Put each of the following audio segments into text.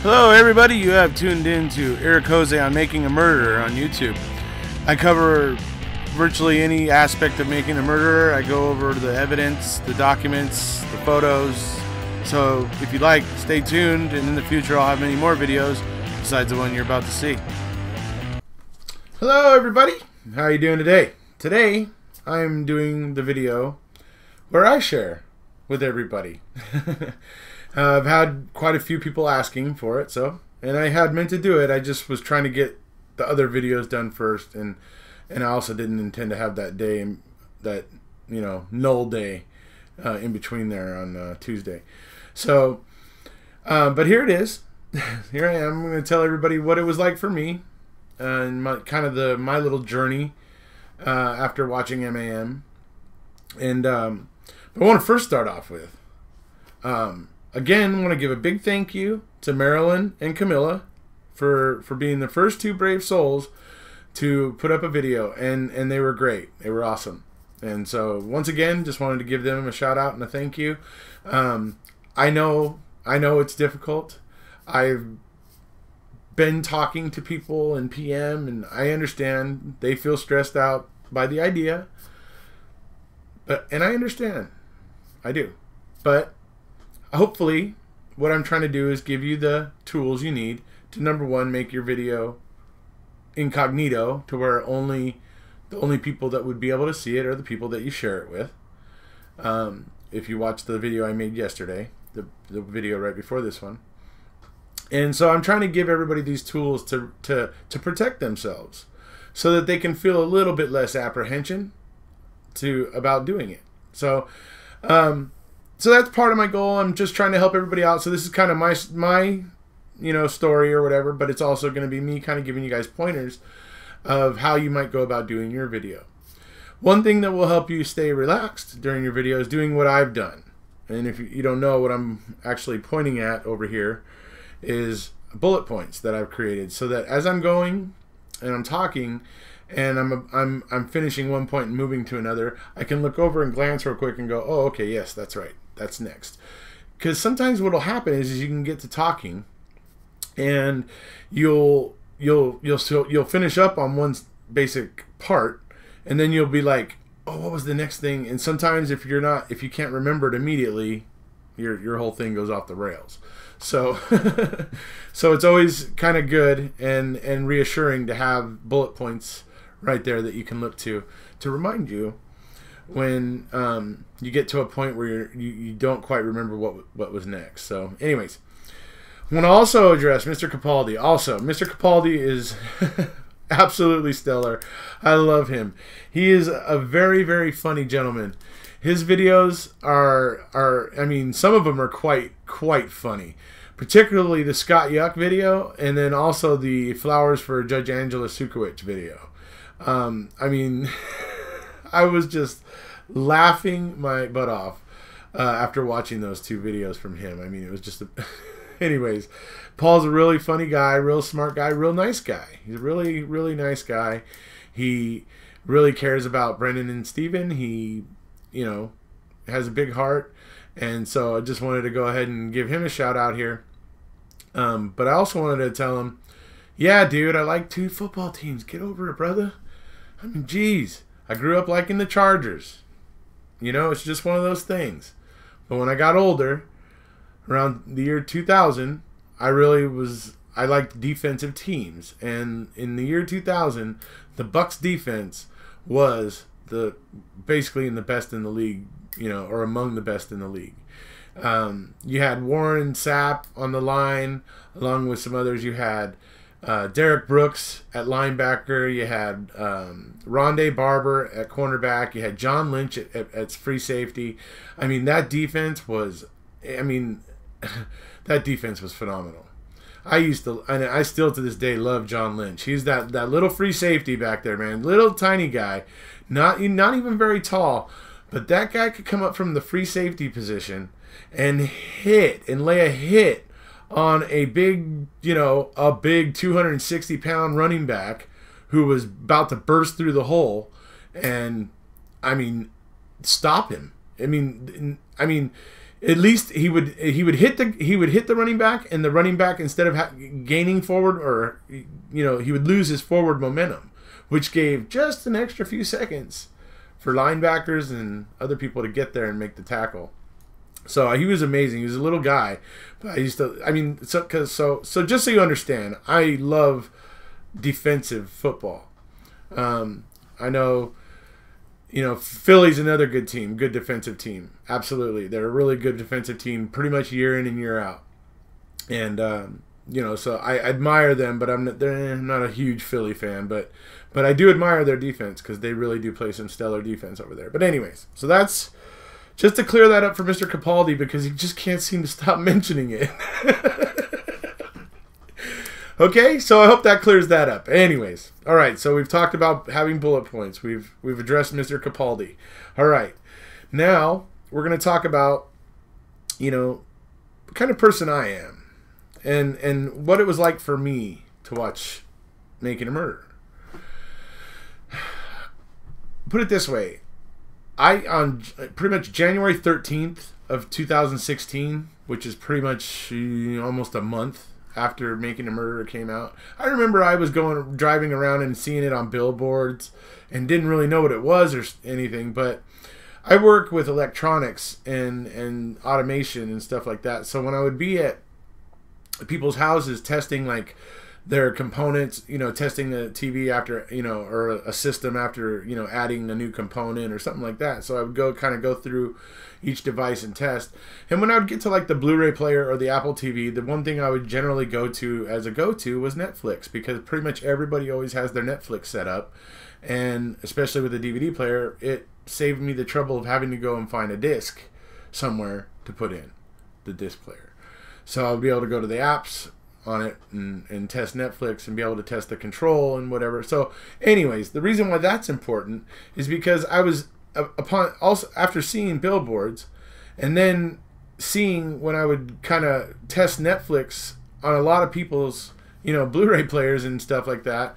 Hello everybody, you have tuned in to Erekose on Making a Murderer on YouTube. I cover virtually any aspect of making a murderer. I go over the evidence, the documents, the photos. So if you like, stay tuned, and in the future I'll have many more videos besides the one you're about to see. Hello everybody, how are you doing today? Today I'm doing the video where I share with everybody. I've had quite a few people asking for it, and I had meant to do it. I just was trying to get the other videos done first, and I also didn't intend to have that day, that null day in between there on Tuesday. So, but here it is. Here I am. I'm going to tell everybody what it was like for me, and my little journey after watching MAM. And but I want to first start off with. Again, I want to give a big thank you to Marilyn and Camilla for being the first two brave souls to put up a video, and they were great. They were awesome. And so once again, just wanted to give them a shout out and a thank you. I know it's difficult. I've been talking to people in PM, and I understand they feel stressed out by the idea. And I understand. I do. But hopefully, what I'm trying to do is give you the tools you need to, number one, make your video incognito, to where the only people that would be able to see it are the people that you share it with. If you watch the video I made yesterday, the video right before this one. And so I'm trying to give everybody these tools to protect themselves, so that they can feel a little bit less apprehension about doing it. So that's part of my goal. I'm just trying to help everybody out. So this is kind of my story or whatever, but it's also going to be me kind of giving you guys pointers of how you might go about doing your video. One thing that will help you stay relaxed during your video is doing what I've done. And if you don't know, what I'm actually pointing at over here is bullet points that I've created, so that as I'm going and I'm talking and I'm finishing one point and moving to another, I can look over and glance real quick and go, oh, okay, yes, that's right. That's next. Because sometimes what will happen is you can get to talking, and you'll finish up on one basic part, and then you'll be like, oh, what was the next thing? And sometimes if you can't remember it immediately, your whole thing goes off the rails. So so it's always kind of good and reassuring to have bullet points right there that you can look to remind you when you get to a point where you don't quite remember what was next. So anyways, I want to also address Mr. Capaldi. Also, Mr. Capaldi is absolutely stellar. I love him. He is a very, very funny gentleman. His videos are I mean, some of them are quite funny. Particularly the Scott Yuck video, and then also the Flowers for Judge Angela Sukowicz video. I mean, I was just laughing my butt off after watching those two videos from him. I mean, it was just anyways, Paul's a really funny guy, real smart guy, real nice guy. He's a really, really nice guy. He really cares about Brendan and Steven. He, has a big heart. And so I just wanted to go ahead and give him a shout out here. But I also wanted to tell him, yeah, dude, I like two football teams. Get over it, brother. I mean, geez, I grew up liking the Chargers. It's just one of those things. But when I got older, around the year 2000, I liked defensive teams. And in the year 2000, the Bucs defense was basically in the best in the league, or among the best in the league. You had Warren Sapp on the line, along with some others. You had Derek Brooks at linebacker. You had Rondé Barber at cornerback. You had John Lynch at free safety. I mean, that defense was phenomenal. And I still to this day love John Lynch. He's that little free safety back there, man. Little tiny guy, not even very tall, but that guy could come up from the free safety position and lay a hit on a big 260-pound running back who was about to burst through the hole, and stop him. at least he would hit the running back, and the running back, instead of gaining forward, or he would lose his forward momentum, which gave just an extra few seconds for linebackers and other people to get there and make the tackle. So he was amazing. He was a little guy, but so just so you understand, I love defensive football. I know, Philly's another good team, good defensive team. Absolutely, they're a really good defensive team, pretty much year in and year out. And so I admire them, but they're not a huge Philly fan, but I do admire their defense, because they really do play some stellar defense over there. But anyways, so that's just to clear that up for Mr. Capaldi, because he just can't seem to stop mentioning it. Okay, so I hope that clears that up. Anyways, all right, so we've talked about having bullet points. We've addressed Mr. Capaldi. All right, now we're going to talk about, the kind of person I am, and what it was like for me to watch Making a Murderer. Put it this way. On pretty much January 13th of 2016, which is pretty much almost a month after Making a Murderer came out, I remember I was driving around and seeing it on billboards and didn't really know what it was or anything, but I work with electronics and automation and stuff like that. So when I would be at people's houses testing like their components, testing the TV after, or a system after, adding a new component or something like that. So I would go through each device and test. And when I would get to like the Blu-ray player or the Apple TV, the one thing I would generally go to as a go-to was Netflix, because pretty much everybody always has their Netflix set up. And especially with the DVD player, it saved me the trouble of having to go and find a disc somewhere to put in the disc player. So I'll be able to go to the apps on it and test Netflix and be able to test the control and whatever. So anyways, the reason why that's important is because I was after seeing billboards, and then seeing when I would kind of test Netflix on a lot of people's Blu-ray players and stuff like that,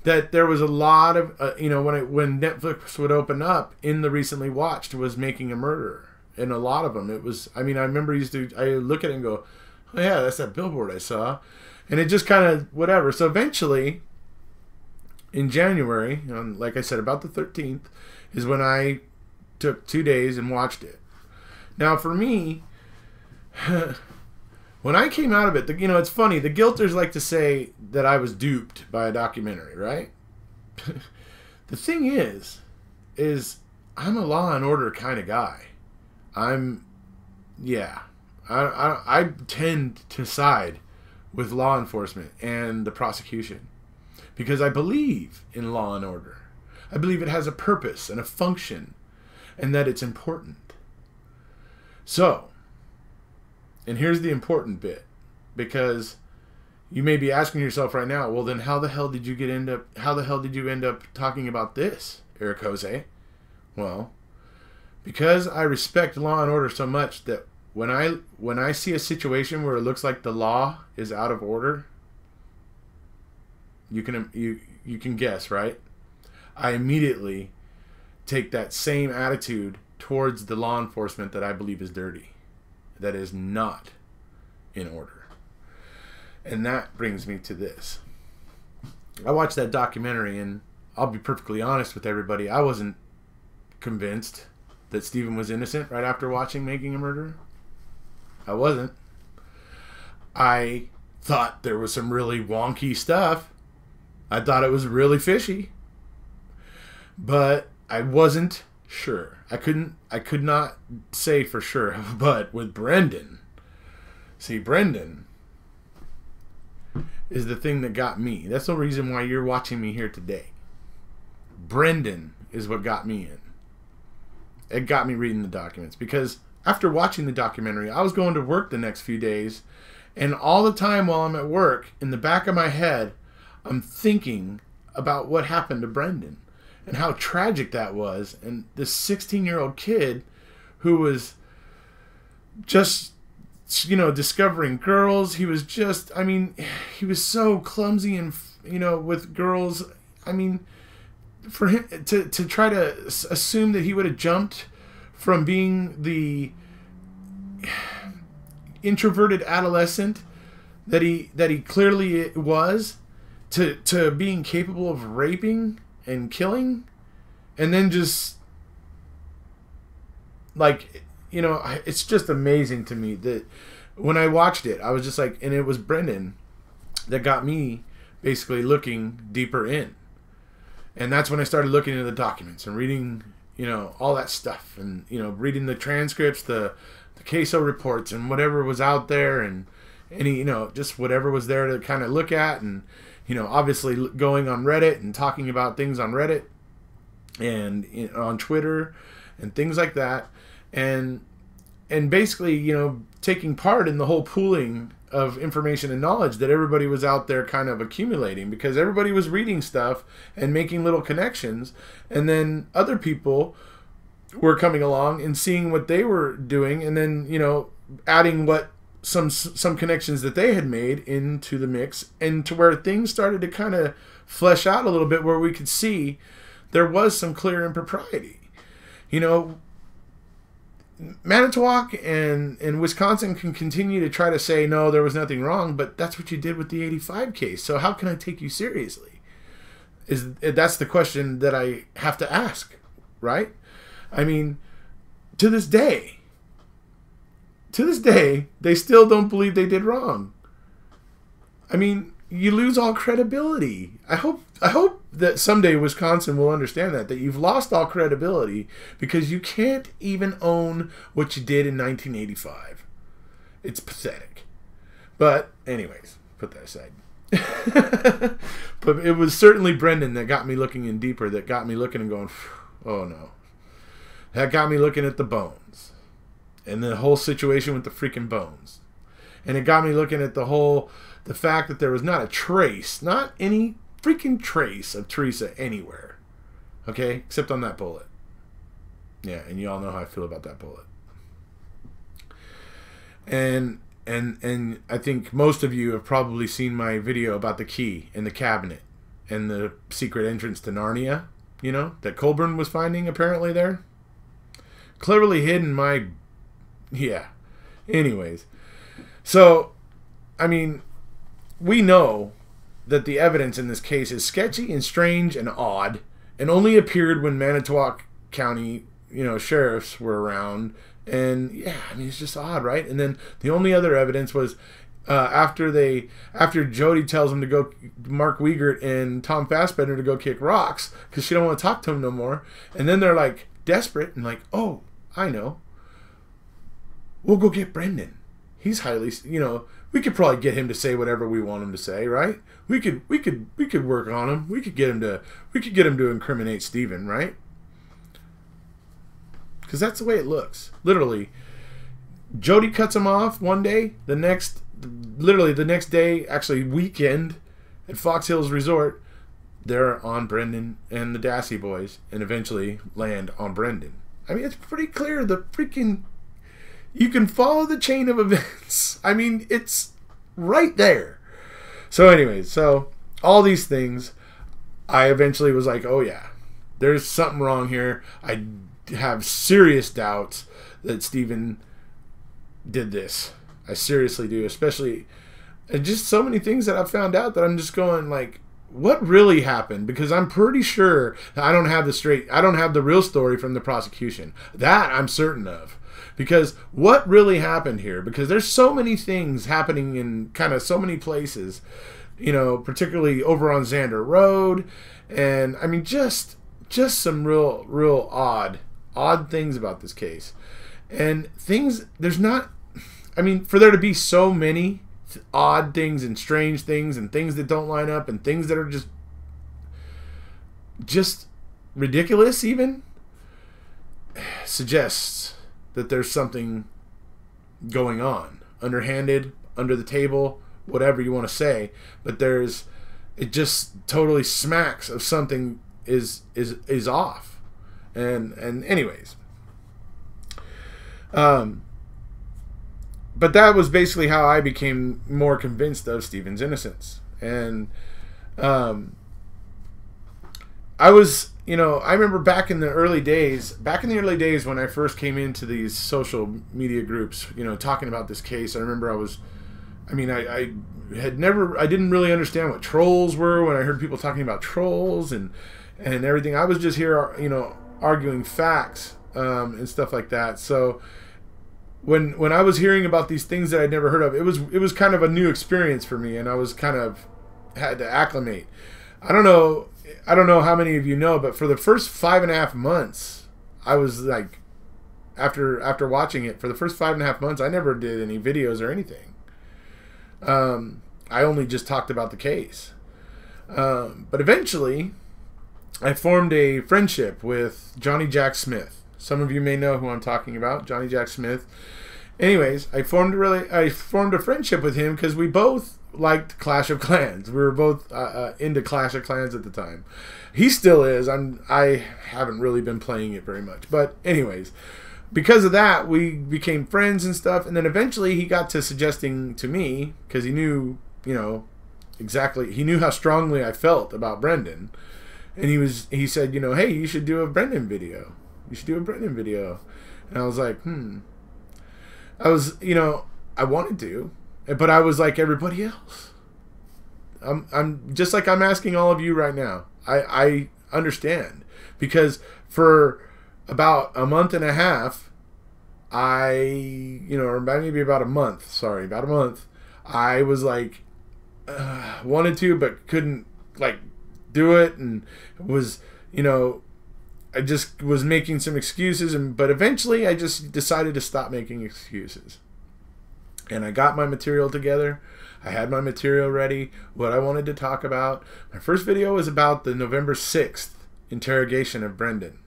that there was a lot of when Netflix would open up, in the recently watched was Making a Murderer, and a lot of them, it was, I remember I look at it and go, oh yeah, that's that billboard I saw. And it just kind of whatever. So eventually, in January, like I said, about the 13th, is when I took 2 days and watched it. Now for me, when I came out of it, it's funny, the guilters like to say that I was duped by a documentary, right? The thing is I'm a Law and Order kind of guy. I tend to side with law enforcement and the prosecution, because I believe in law and order. I believe it has a purpose and a function, and that it's important. So, and here's the important bit, because you may be asking yourself right now, well then how the hell did you end up talking about this, Erekose? Well, because I respect law and order so much that when I see a situation where it looks like the law is out of order, you can guess, right? I immediately take that same attitude towards the law enforcement that I believe is dirty, that is not in order. And that brings me to this. I watched that documentary, and I'll be perfectly honest with everybody, I wasn't convinced that Stephen was innocent right after watching Making a Murderer. I wasn't. I thought there was some really wonky stuff. I thought it was really fishy. But I wasn't sure. I could not say for sure. But with Brendan, see, Brendan is the thing that got me. That's the reason why you're watching me here today. Brendan is what got me in. It got me reading the documents, because after watching the documentary, I was going to work the next few days, and all the time while I'm at work, in the back of my head, I'm thinking about what happened to Brendan and how tragic that was. And this 16-year-old kid who was just, discovering girls. He was just, he was so clumsy and, with girls. For him to try to assume that he would have jumped from being introverted adolescent that he clearly was, to being capable of raping and killing, and then just like, you know, it's just amazing to me that when I watched it, I was just like, and it was Brendan that got me basically looking deeper in. And that's when I started looking into the documents and reading, you know, all that stuff, and, you know, reading the transcripts, the queso reports, and whatever was out there, and any, you know, just whatever was there to kind of look at, and, you know, obviously going on Reddit and talking about things on Reddit and, you know, on Twitter and things like that, and basically, you know, taking part in the whole pooling of information and knowledge that everybody was out there kind of accumulating, because everybody was reading stuff and making little connections, and then other people were coming along and seeing what they were doing, and then, you know, adding what some connections that they had made into the mix, and to where things started to kind of flesh out a little bit, where we could see there was some clear impropriety. You know, Manitowoc and Wisconsin can continue to try to say, no, there was nothing wrong, but that's what you did with the 85 case. So how can I take you seriously? That's the question that I have to ask, right? I mean, to this day, they still don't believe they did wrong. I mean, you lose all credibility. I hope that someday Wisconsin will understand that you've lost all credibility, because you can't even own what you did in 1985. It's pathetic. But anyways, put that aside. But it was certainly Brendan that got me looking in deeper, that got me looking and going, oh no. That got me looking at the bones and the whole situation with the freaking bones. And it got me looking at the fact that there was not a trace, not any freaking trace of Teresa anywhere. Okay? Except on that bullet. Yeah, and you all know how I feel about that bullet. And I think most of you have probably seen my video about the key in the cabinet and the secret entrance to Narnia, you know, that Colburn was finding apparently there. Cleverly hidden my... Yeah. Anyways. So, I mean, we know that the evidence in this case is sketchy and strange and odd, and only appeared when Manitowoc County, you know, sheriffs were around. And yeah, I mean, it's just odd, right? And then the only other evidence was after Jody tells him to go, Mark Wiegert and Tom Fassbender, to go kick rocks because she don't want to talk to him no more. And then they're like desperate and like, oh, I know, we'll go get Brendan. He's highly, you know, we could probably get him to say whatever we want him to say, right? We could work on him. We could get him to incriminate Stephen, right? Because that's the way it looks. Literally, Jody cuts him off one day. The next day, actually weekend, at Fox Hills Resort, they're on Brendan and the Dassey boys, and eventually land on Brendan. I mean, it's pretty clear. You can follow the chain of events. I mean, it's right there. So anyways, all these things, I eventually was like, oh yeah, there's something wrong here. I have serious doubts that Stephen did this. I seriously do, especially just so many things that I've found out that I'm just going like, what really happened? Because I'm pretty sure that I don't have the real story from the prosecution. That I'm certain of. Because what really happened here? Because there's so many things happening in kind of so many places, you know, particularly over on Xander Road, and I mean just some real odd things about this case. And things, there's not, I mean, for there to be so many odd things and strange things and things that don't line up and things that are just ridiculous even, suggests that there's something going on, underhanded, under the table, whatever you want to say, but it just totally smacks of something is off. And anyways, but that was basically how I became more convinced of Stephen's innocence. And I was, you know, I remember back in the early days when I first came into these social media groups, you know, talking about this case. I remember I didn't really understand what trolls were when I heard people talking about trolls and everything. I was just here, you know, arguing facts and stuff like that. So when I was hearing about these things that I'd never heard of, it was kind of a new experience for me, and I was kind of had to acclimate. I don't know how many of you know, but for the first 5.5 months, I was like, after watching it, for the first 5.5 months, I never did any videos or anything. I only just talked about the case. But eventually, I formed a friendship with Johnny Jack Smith. Some of you may know who I'm talking about, Johnny Jack Smith. Anyways, I formed a friendship with him because we both liked Clash of Clans. We were both into Clash of Clans at the time. He still is. I haven't really been playing it very much. But anyways, because of that, we became friends and stuff. And then eventually he got to suggesting to me, because he knew, you know, exactly, he knew how strongly I felt about Brendan. And he said, you know, hey, you should do a Brendan video. You should do a Brendan video. And I was like, I wanted to, but I was like everybody else. I'm just like I'm asking all of you right now. I understand, because for about a month and a half, or maybe about a month, I was like, wanted to, but couldn't like do it, and was, you know, I just was making some excuses, but eventually I just decided to stop making excuses. And I got my material together. I had my material ready, what I wanted to talk about. My first video was about the November 6th interrogation of Brendan.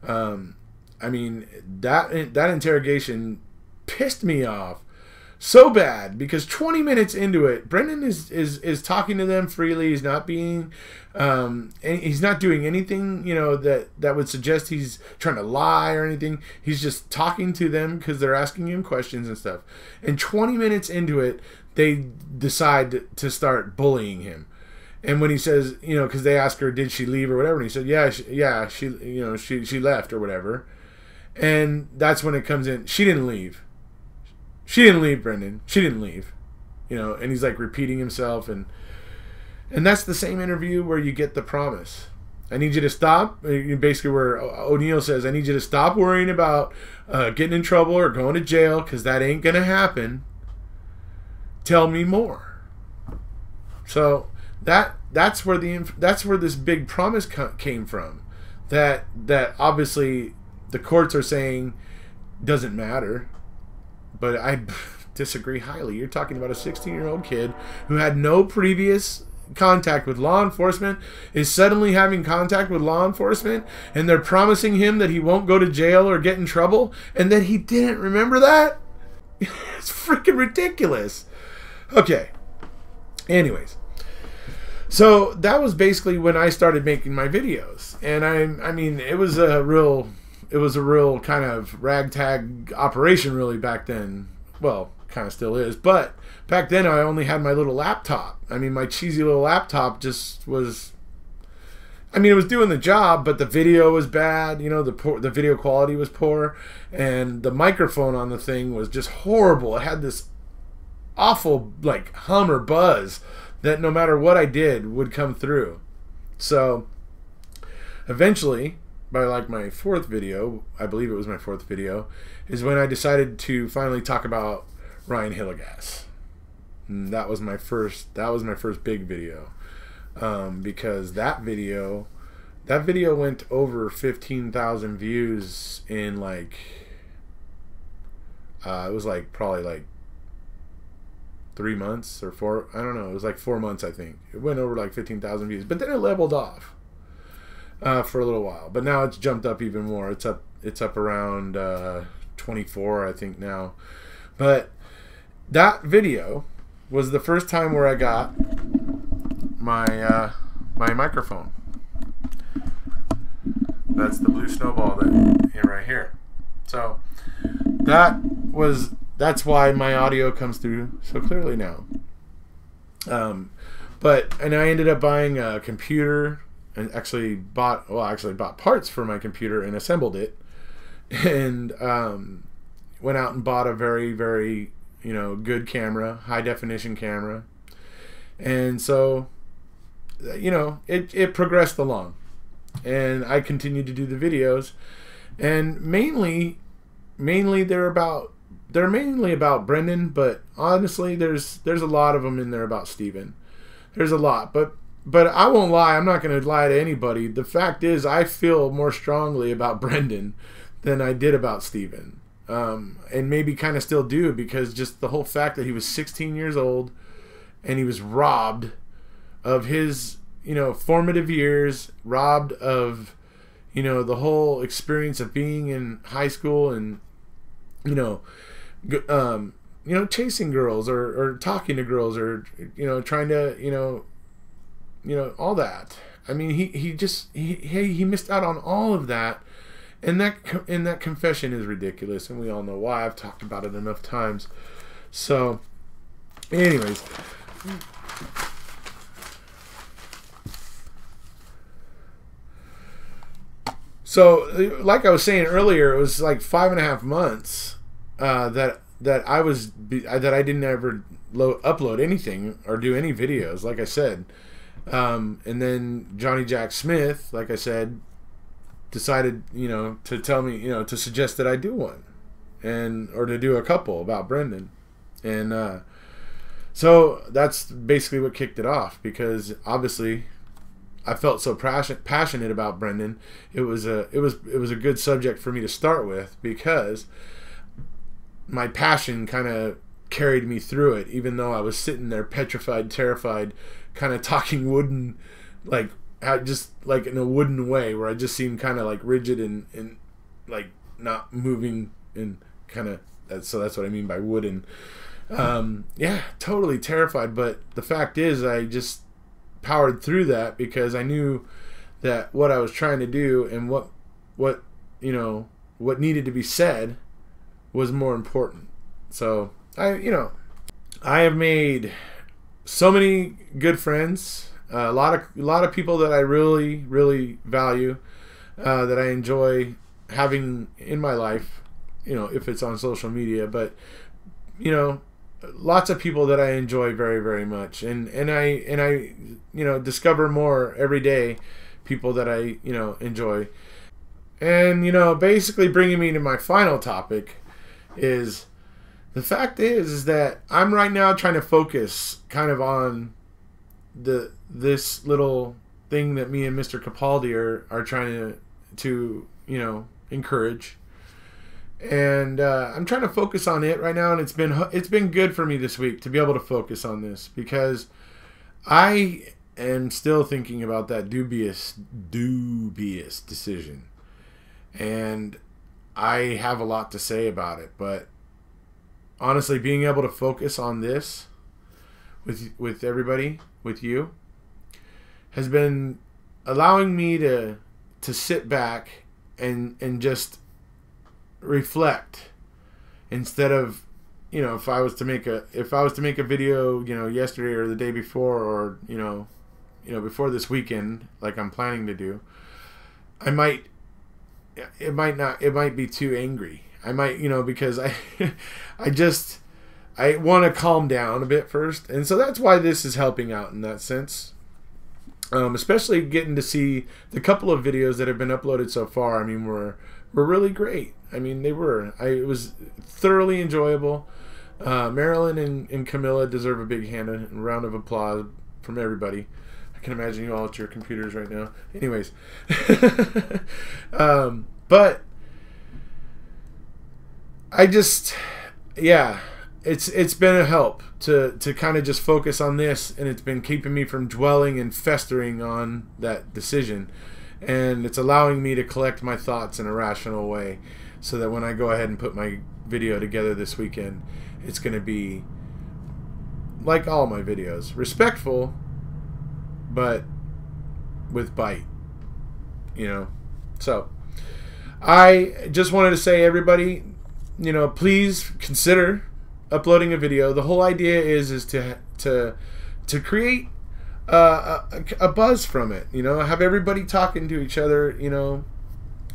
I mean, that interrogation pissed me off so bad, because 20 minutes into it, Brendan is talking to them freely. He's not being, he's not doing anything, you know, that would suggest he's trying to lie or anything. He's just talking to them because they're asking him questions and stuff. And 20 minutes into it, they decide to start bullying him. And when he says, you know, because they ask her, did she leave or whatever, and he said, she left or whatever. And that's when it comes in. She didn't leave. She didn't leave, Brendan. She didn't leave. You know, and he's like repeating himself, and that's the same interview where you get the promise. I need you to stop. Basically where O'Neill says, I need you to stop worrying about getting in trouble or going to jail, because that ain't going to happen. Tell me more. So that's where this big promise came from. That obviously the courts are saying doesn't matter. But I disagree highly. You're talking about a 16-year-old kid who had no previous contact with law enforcement, is suddenly having contact with law enforcement, and they're promising him that he won't go to jail or get in trouble, and that he didn't remember that? It's freaking ridiculous. Okay. Anyways. So that was basically when I started making my videos. And I mean, it was a real kind of ragtag operation really back then. Well, kind of still is. But back then I only had my little laptop. I mean, my cheesy little laptop just was... I mean, it was doing the job, but the video was bad. You know, the video quality was poor. And the microphone on the thing was just horrible. It had this awful, like, hum or buzz that no matter what I did would come through. So, eventually... by like my fourth video, I believe it was my fourth video, is when I decided to finally talk about Ryan Hillegas. And that was my first big video, because that video went over 15,000 views in like it was like probably like 3 months or 4. I don't know. It was like 4 months, I think. It went over like 15,000 views, but then it leveled off. For a little while, but now it's jumped up even more. It's up around 24, I think now. But that video was the first time where I got my my microphone. That's the blue snowball right here. So that's why my audio comes through so clearly now. And I ended up buying a computer. and actually bought parts for my computer and assembled it, and went out and bought a very, very, you know, good camera, high definition camera. And so, you know, it progressed along, and I continued to do the videos, and mainly they're mainly about Brendan, but honestly there's a lot of them in there about Steven. There's a lot, but I won't lie, I'm not going to lie to anybody. The fact is, I feel more strongly about Brendan than I did about Steven. And maybe kind of still do, because just the whole fact that he was 16 years old and he was robbed of his, you know, formative years, robbed of, you know, the whole experience of being in high school, and you know, chasing girls, or talking to girls, or, you know, trying to, you know, all that. I mean, he missed out on all of that. And that confession is ridiculous, and we all know why. I've talked about it enough times. So, anyways, so like I was saying earlier, it was like 5.5 months that I didn't ever upload anything or do any videos, like I said. And then Johnny Jack Smith, like I said, decided, you know, to tell me, you know, to suggest that I do one, or to do a couple about Brendan. And so that's basically what kicked it off, because obviously I felt so passionate about Brendan. It was a good subject for me to start with, because my passion kind of carried me through it, even though I was sitting there petrified, terrified, kind of talking wooden, like just like in a wooden way, where I just seemed kind of like rigid and like not moving, and kind of, so that's what I mean by wooden. Yeah, totally terrified. But the fact is, I just powered through that, because I knew that what I was trying to do, and what you know, what needed to be said was more important. So I have made so many good friends, a lot of people that I really, really value, that I enjoy having in my life, you know, if it's on social media. But, you know, lots of people that I enjoy very, very much, and I you know, discover more every day, people that I, you know, enjoy. And, you know, basically bringing me to my final topic is, the fact is that I'm right now trying to focus kind of on this little thing that me and Mr. Capaldi are trying to you know, encourage. And I'm trying to focus on it right now, and it's been good for me this week to be able to focus on this, because I am still thinking about that dubious decision, and I have a lot to say about it. But honestly, being able to focus on this with everybody, with you, has been allowing me to sit back and just reflect, instead of, you know, if I was to make a video, you know, yesterday or the day before, or you know before this weekend, like I'm planning to do, it might be too angry. I might, you know, because I want to calm down a bit first, and so that's why this is helping out in that sense. Especially getting to see the couple of videos that have been uploaded so far. I mean, were really great. I mean, it was thoroughly enjoyable. Marilyn and Camilla deserve a big round of applause from everybody. I can imagine you all at your computers right now. Anyways, but I just, yeah, it's been a help to kind of just focus on this, and it's been keeping me from dwelling and festering on that decision, and it's allowing me to collect my thoughts in a rational way, so that when I go ahead and put my video together this weekend, it's going to be like all my videos, respectful, but with bite, you know. So I just wanted to say, everybody, you know, please consider uploading a video. The whole idea is to create a buzz from it. You know, have everybody talking to each other. You know,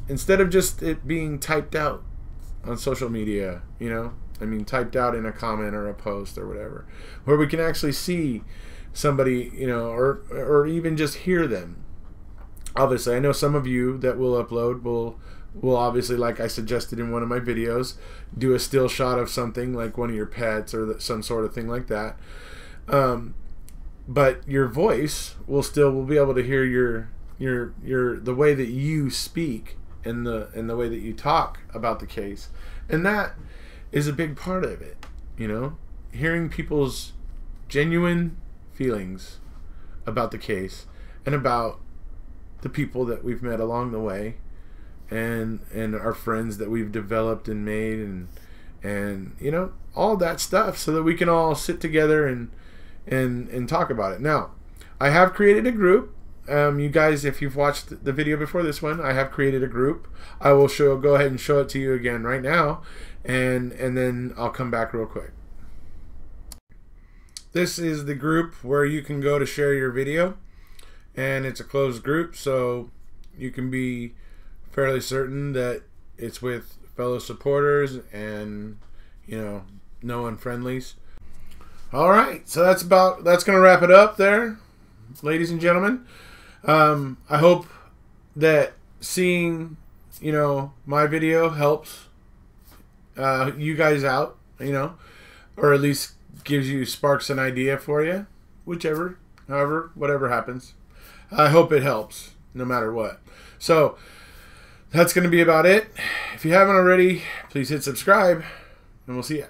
instead of just it being typed out on social media. You know, I mean, typed out in a comment or a post or whatever, where we can actually see somebody. You know, or even just hear them. Obviously, I know some of you that will upload will obviously, like I suggested in one of my videos, do a still shot of something like one of your pets or some sort of thing like that. But your voice will be able to hear your the way that you speak and the way that you talk about the case, and that is a big part of it. You know, hearing people's genuine feelings about the case and about the people that we've met along the way, and our friends that we've developed and made, and you know, all that stuff, so that we can all sit together and talk about it. Now, I have created a group. You guys, if you've watched the video before this one, I have created a group. I will go ahead and show it to you again right now, and then I'll come back real quick. This is the group where you can go to share your video, and it's a closed group, so you can be fairly certain that it's with fellow supporters and, you know, no unfriendlies. All right, so that's going to wrap it up there, ladies and gentlemen. I hope that seeing, you know, my video helps you guys out, you know, or at least sparks an idea for you, whatever happens. I hope it helps, no matter what. So that's going to be about it. If you haven't already, please hit subscribe, and we'll see ya.